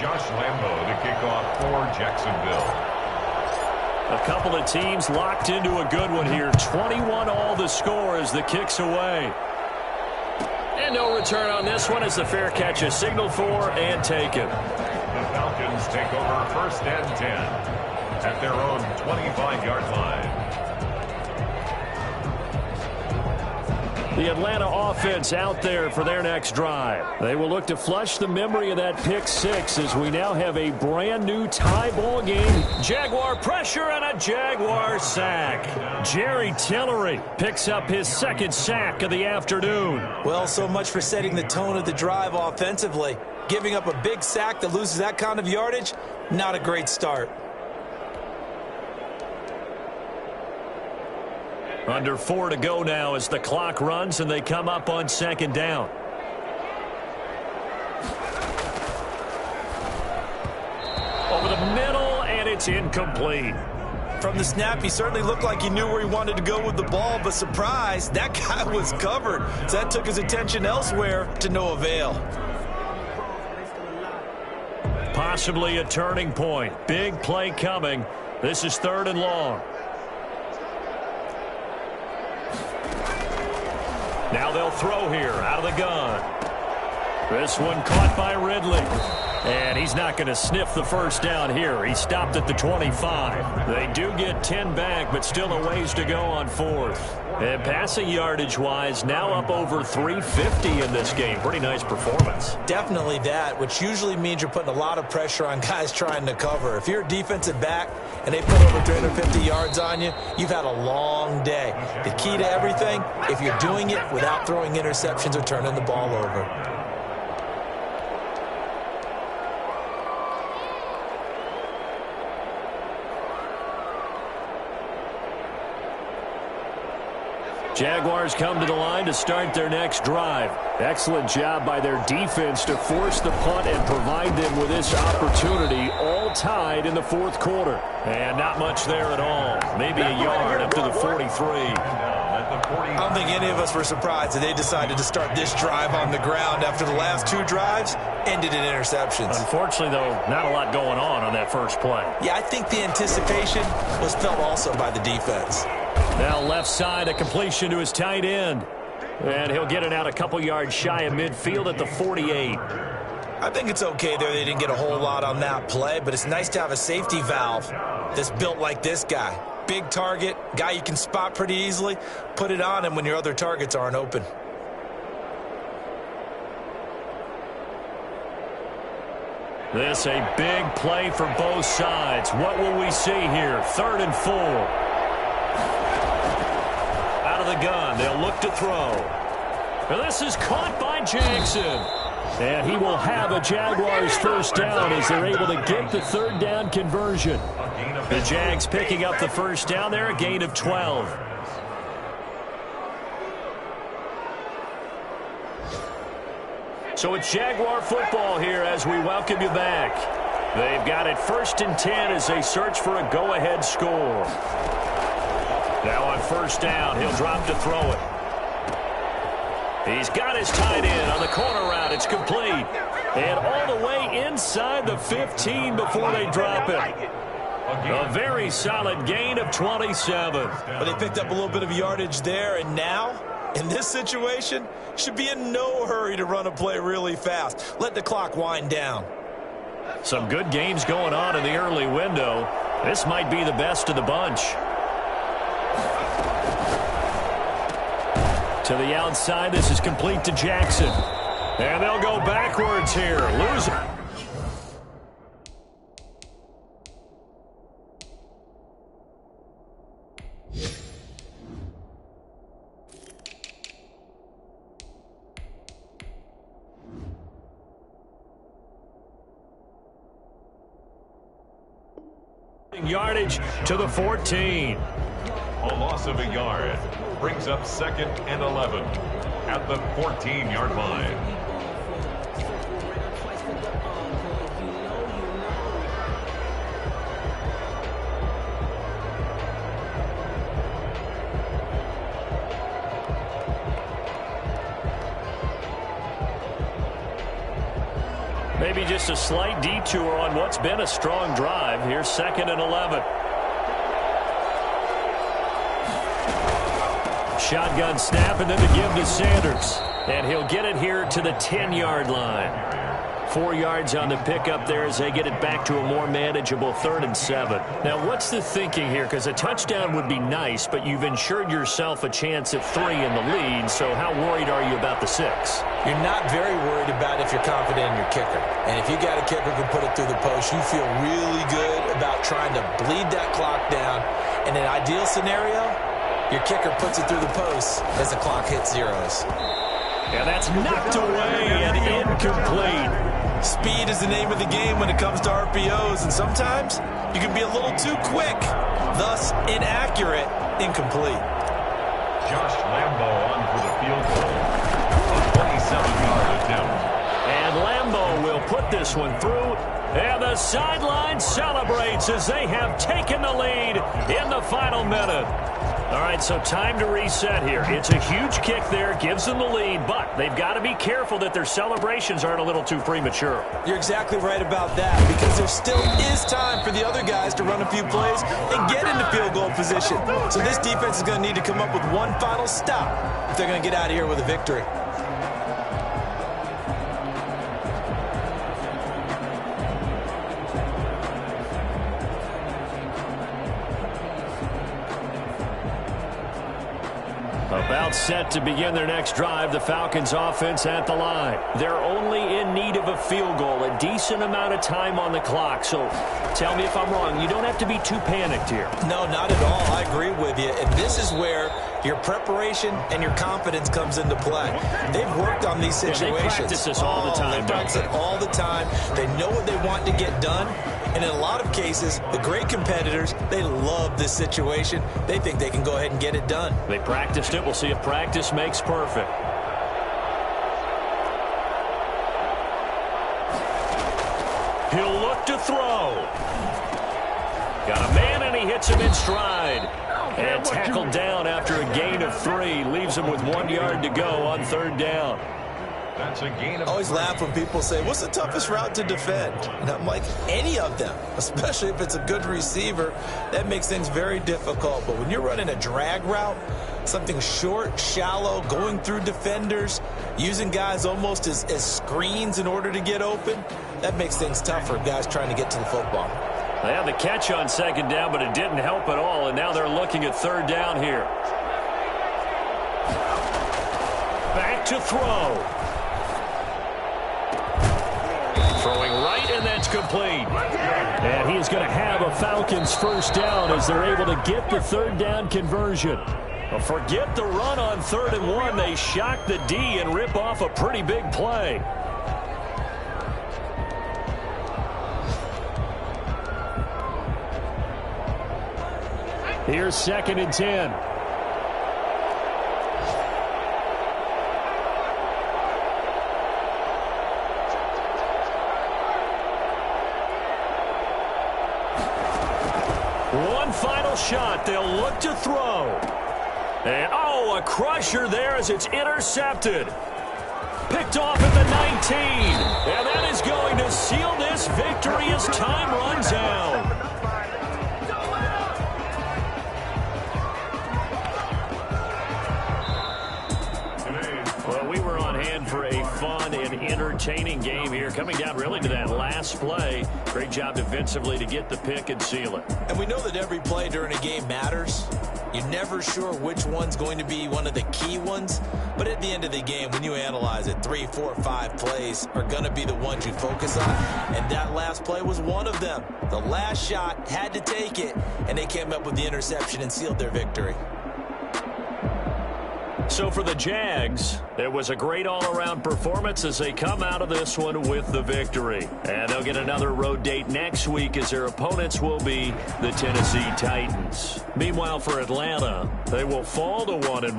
Josh Lambo to kick off for Jacksonville. A couple of teams locked into a good one here. 21 all the score as the kick's away. And no return on this one as the fair catch is signaled for and taken. The Falcons take over 1st and 10 at their own 25-yard line. The Atlanta offense out there for their next drive. They will look to flush the memory of that pick six as we now have a brand new tie ball game. Jaguar pressure and a Jaguar sack. Jerry Tillery picks up his second sack of the afternoon. Well, so much for setting the tone of the drive offensively. Giving up a big sack that loses that kind of yardage, not a great start. Under 4 to go now as the clock runs and they come up on 2nd down. Over the middle, and it's incomplete. From the snap, he certainly looked like he knew where he wanted to go with the ball, but surprise, that guy was covered. So that took his attention elsewhere to no avail. Possibly a turning point. Big play coming. This is 3rd and long. Now they'll throw here out of the gun. This one caught by Ridley. And he's not going to sniff the first down here. He stopped at the 25. They do get 10 back, but still a ways to go on 4th. And passing yardage-wise, now up over 350 in this game. Pretty nice performance. Definitely that, which usually means you're putting a lot of pressure on guys trying to cover. If you're a defensive back and they put over 350 yards on you, you've had a long day. The key to everything, if you're doing it without throwing interceptions or turning the ball over. Jaguars come to the line to start their next drive. Excellent job by their defense to force the punt and provide them with this opportunity, all tied in the 4th quarter. And not much there at all. Maybe a yard up to the 43. I don't think any of us were surprised that they decided to start this drive on the ground after the last 2 drives ended in interceptions. Unfortunately, though, not a lot going on that first play. Yeah, I think the anticipation was felt also by the defense. Now left side, a completion to his tight end. And he'll get it out a couple yards shy of midfield at the 48. I think it's okay there. They didn't get a whole lot on that play, but it's nice to have a safety valve that's built like this guy. Big target, guy you can spot pretty easily. Put it on him when your other targets aren't open. This a big play for both sides. What will we see here? 3rd and 4. Out of the gun, they'll look to throw. And this is caught by Jackson. And he will have a Jaguars first down as they're able to get the 3rd down conversion. The Jags picking up the first down there, a gain of 12. So it's Jaguar football here as we welcome you back. They've got it 1st and 10 as they search for a go-ahead score. Now on 1st down, he'll drop to throw it. He's got his tight end on the corner route. It's complete. And all the way inside the 15 before they drop it. A very solid gain of 27. But they picked up a little bit of yardage there, and now, in this situation, should be in no hurry to run a play really fast. Let the clock wind down. Some good games going on in the early window. This might be the best of the bunch. To the outside, this is complete to Jackson. And they'll go backwards here. Lose it. Yardage to the 14. A loss of a yard brings up 2nd and 11 at the 14-yard line. Maybe just a slight detour on what's been a strong drive. Here's 2nd and 11. Shotgun snap, and then the give to Sanders. And he'll get it here to the 10-yard line. 4 yards on the pickup there as they get it back to a more manageable 3rd and 7. Now, what's the thinking here? Because a touchdown would be nice, but you've ensured yourself a chance at 3 in the lead, so how worried are you about the 6? You're not very worried about if you're confident in your kicker. And if you got a kicker who can put it through the post, you feel really good about trying to bleed that clock down. In an ideal scenario, your kicker puts it through the post as the clock hits zeros. And that's knocked away and incomplete. Speed is the name of the game when it comes to RPOs, and sometimes you can be a little too quick, thus inaccurate, incomplete. Josh Lambo on for the field goal. A 27-yard attempt. And Lambo will put this one through, and the sideline celebrates as they have taken the lead in the final minute. All right, so time to reset here. It's a huge kick there, gives them the lead, but they've got to be careful that their celebrations aren't a little too premature. You're exactly right about that, because there still is time for the other guys to run a few plays and get into field goal position. So this defense is going to need to come up with one final stop if they're going to get out of here with a victory. About set to begin their next drive, the Falcons offense at the line. They're only in need of a field goal, a decent amount of time on the clock. So tell me if I'm wrong. You don't have to be too panicked here. No, not at all. I agree with you. And this is where your preparation and your confidence comes into play. They've worked on these situations. Yeah, they practice this all the time. They practice it all the time. They know what they want to get done. And in a lot of cases, the great competitors, they love this situation. They think they can go ahead and get it done. They practiced it. We'll see if practice makes perfect. He'll look to throw. Got a man, and he hits him in stride. And tackled down after a gain of 3. Leaves him with 1 yard to go on 3rd down. That's a gain of... I always laugh when people say, what's the toughest route to defend? And I'm like, any of them, especially if it's a good receiver. That makes things very difficult. But when you're running a drag route, something short, shallow, going through defenders, using guys almost as screens in order to get open, that makes things tough for guys trying to get to the football. They had the catch on 2nd down, but it didn't help at all, and now they're looking at 3rd down here. Back to throw. Throwing right, and that's complete. And he is going to have a Falcons 1st down as they're able to get the 3rd down conversion. Well, forget the run on 3rd and 1. They shock the D and rip off a pretty big play. Here's 2nd and 10. One final shot. They'll look to throw. And, a crusher there as it's intercepted. Picked off at the 19. And that is going to seal this victory as time runs out. Well, we were on hand for a fun and entertaining game here, coming down really to that last play. Great job defensively to get the pick and seal it. And we know that every play during a game matters. You're never sure which one's going to be one of the key ones. But at the end of the game, when you analyze it, 3, 4, 5 plays are going to be the ones you focus on. And that last play was one of them. The last shot had to take it, and they came up with the interception and sealed their victory. So for the Jags, it was a great all-around performance as they come out of this one with the victory. And they'll get another road date next week as their opponents will be the Tennessee Titans. Meanwhile, for Atlanta, they will fall to 1-1.